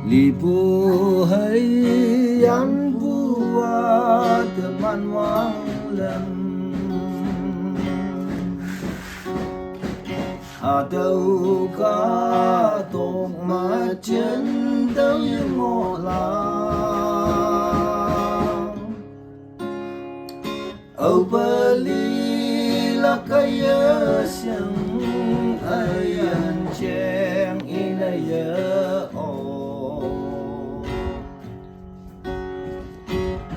li pu hay an pu wa teman wang lem đâu cả tông mà chân đâu yên ngộ la âu bờ li là cái sương ai ăn chén in ai ô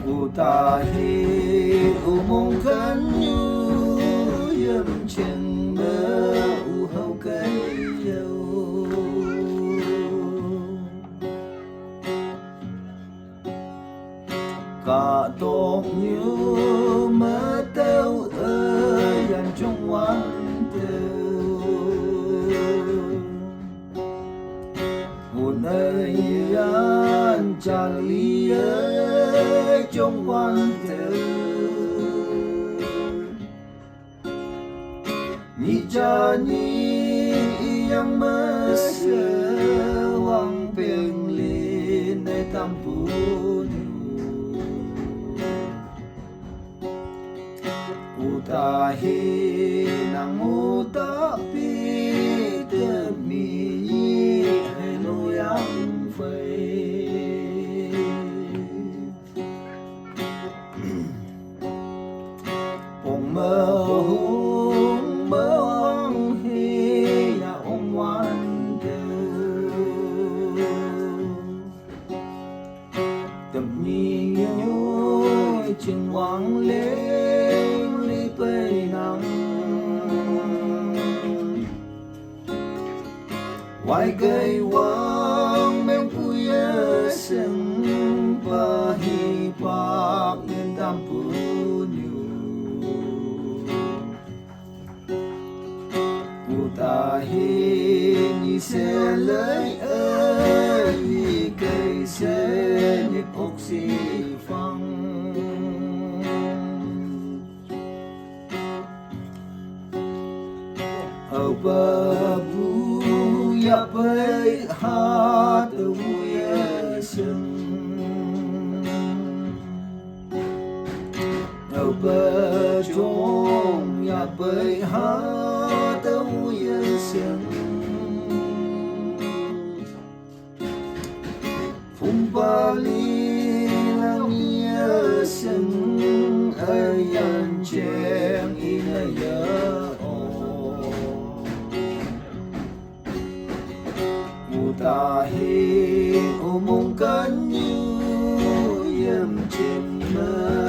u ta hi u mong khăn như yếm chân mơ u hậu cây dâu cả tông như mơ tao ơi dành trong quán nơi an tràn ly ơi trong quan tử ni cha ni yang mơ sơ hoàng bình lên nơi tam pu uta hi nang uta pi te mi mơ hùng mơ hoang hi ya ông ngoan tập nhìn nhối chừng hoàng lên li bay nắng ngoài cây hoàng men pui sừng ba hi bạc nên tam pu ta hi ni se lấy ơi vì cây se ni oxy phăng ở bờ bu ya bay ha tu ya sừng ở bờ trông ya bay ha tu ya sừng phun ba li lang ya sừng ai ăn chén in ya ta hi mong cánh như yếm chim mơ